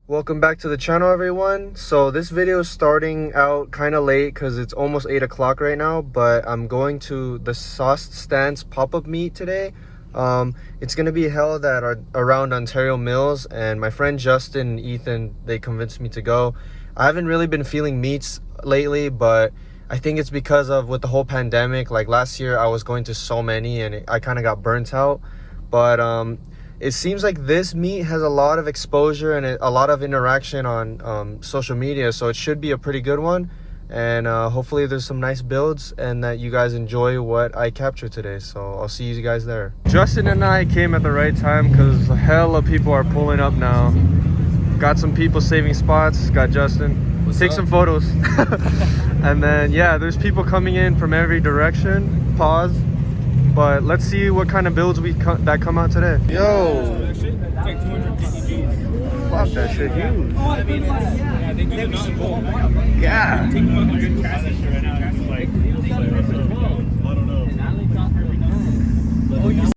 Welcome back to the channel, everyone. So this video is starting out kind of late because it's almost 8 o'clock right now, but I'm going to the Sauce Stance pop-up meet today. It's going to be held at around Ontario Mills, and my friend Justin and Ethan, they convinced me to go. I haven't really been feeling meets lately, but I think it's because of with the whole pandemic. Like last year I was going to so many and I kind of got burnt out, but it seems like this meet has a lot of exposure and a lot of interaction on social media, so it should be a pretty good one. And hopefully there's some nice builds and that you guys enjoy what I captured today. So I'll see you guys there. Justin and I came at the right time because hella people are pulling up now. Got some people saving spots. Got Justin. Take some photos. And then yeah, there's people coming in from every direction. Pause. But let's see what kind of builds that come out today. Yo! Fuck that shit, huge. Yeah!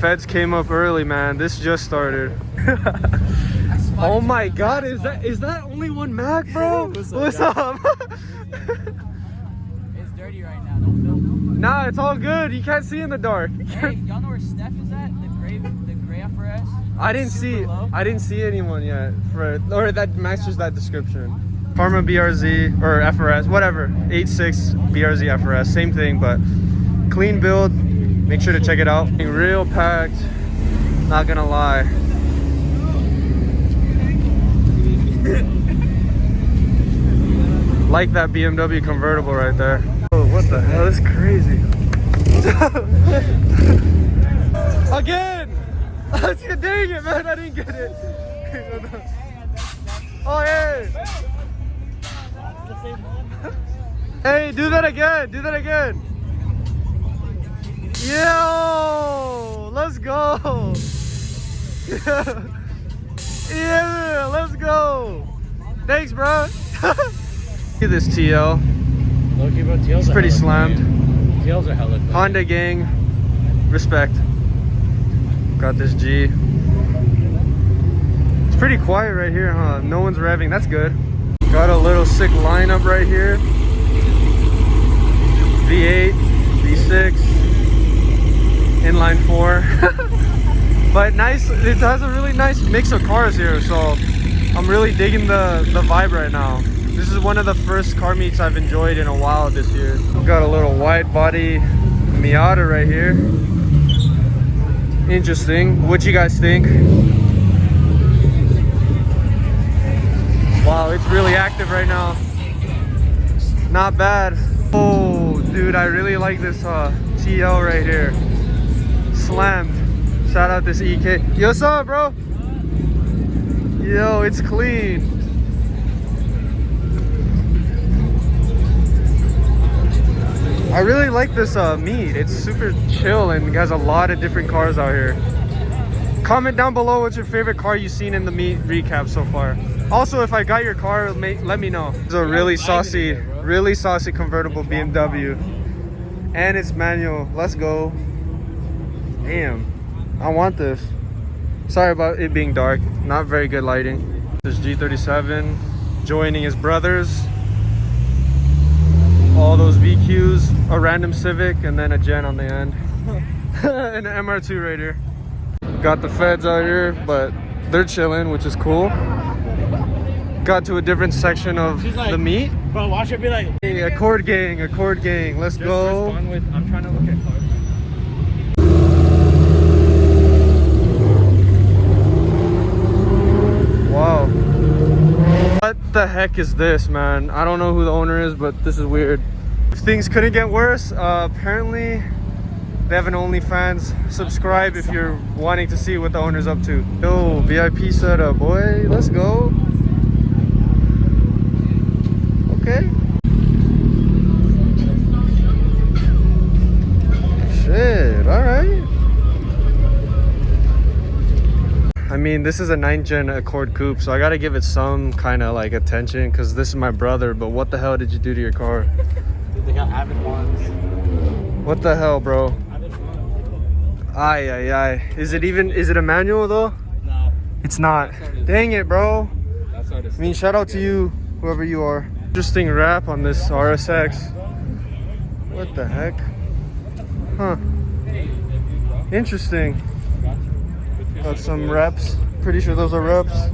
Feds came up early, man. This just started. Oh my god, is that only one Mac, bro? What's up? It's dirty right now. Don't film. Nah, it's all good. You can't see in the dark. Hey, y'all know where Steph is at? The gray FRS? I didn't see anyone yet or that matches that description. Pharma BRZ or FRS, whatever. 8.6 BRZ FRS, same thing, but clean build. Make sure to check it out. Real packed. Not gonna lie. Like that BMW convertible right there. Oh, what the hell? That's crazy. Again! Dang it, man. I didn't get it. Oh, hey. Hey, do that again. Do that again. Yo! Let's go. Yeah, let's go. Thanks, bro. Look at this TL. Loki, bro, TLs It's pretty slammed. TLs are hella clean. Honda gang, respect. Got this G. It's pretty quiet right here, huh? No one's revving, that's good. Got a little sick lineup right here. V8, V6, inline 4. But nice, it has a really nice mix of cars here, so I'm really digging the vibe right now. This is one of the first car meets I've enjoyed in a while this year. Got a little wide body Miata right here. Interesting. What you guys think? Wow, it's really active right now. Not bad. Oh, dude, I really like this TL right here. Slammed. Shout out this EK. Yo, what's up, bro? Yo, it's clean. I really like this meet. It's super chill and has a lot of different cars out here. Comment down below what's your favorite car you've seen in the meet recap so far. Also, if I got your car, let me know. It's a really saucy convertible BMW. And it's manual. Let's go. Damn. I want this. Sorry about it being dark. Not very good lighting. This G37 joining his brothers. All those VQs, a random Civic, and then a Gen on the end. And an MR2 right here. Got the feds out here, but they're chilling, which is cool. Got to a different section of the meet. Bro, watch it be like, hey, Accord gang, let's go. I'm trying to look at cars. Wow. What the heck is this, man? I don't know who the owner is, but this is weird. If things couldn't get worse, apparently they have an OnlyFans. Subscribe if you're wanting to see what the owner's up to. Yo, VIP setup, boy. Let's go. Okay. Shit, alright. I mean, this is a 9th gen Accord Coupe, so I gotta give it some kind of like attention because this is my brother. But what the hell did you do to your car? Dude, they got Avid ones. What the hell, bro? Is it a manual though? No. It's not. Dang it, bro. That's outside is I mean, shout out to you, whoever you are. Interesting wrap on this RSX. What the heck? Huh. Interesting. Got some reps. Pretty sure those are reps.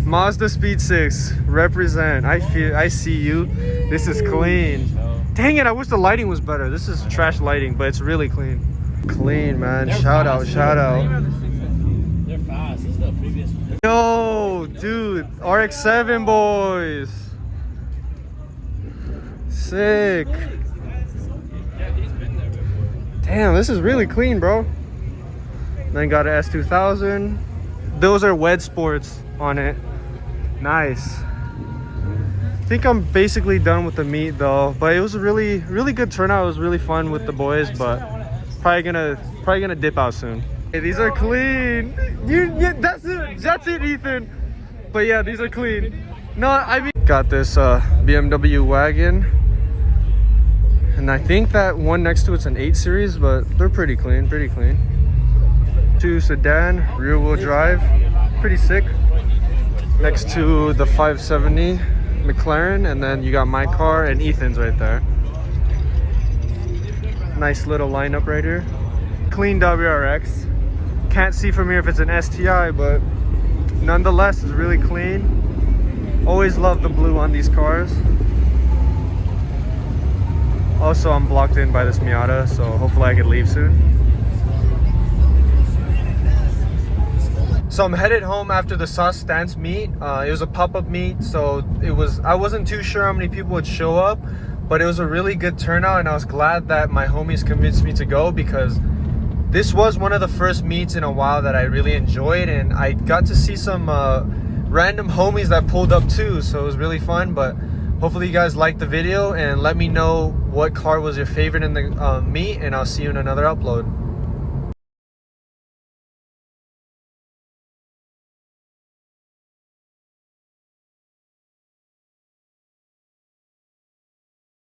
Mazda Speed 6. Represent. I see you. This is clean. Dang it, I wish the lighting was better. This is trash lighting, but it's really clean. Clean, man. Shout out, shout out. They're fast. This is the previous one. Yo, dude, RX-7 boys. Sick. Damn, this is really clean, bro. Then got an S2000. Those are WED Sports on it. Nice. I think I'm basically done with the meet though, but it was a really good turnout. It was really fun with the boys, but probably gonna dip out soon. Hey, these are clean. Yeah, that's it, Ethan. But yeah, these are clean. No, I mean, got this BMW wagon, and I think that one next to it's an 8 Series, but they're pretty clean, Two sedan, rear wheel drive, pretty sick. Next to the 570 McLaren, and then you got my car and Ethan's right there. Nice little lineup right here. Clean WRX. Can't see from here if it's an STI, but nonetheless it's really clean. Always love the blue on these cars. Also, I'm blocked in by this Miata, so hopefully I can leave soon. So I'm headed home after the sauce stance meet. It was a pop-up meet, so I wasn't too sure how many people would show up, but it was a really good turnout, and I was glad that my homies convinced me to go, because this was one of the first meets in a while that I really enjoyed, and I got to see some random homies that pulled up too, so it was really fun. But hopefully you guys liked the video, and let me know what car was your favorite in the meet, and I'll see you in another upload.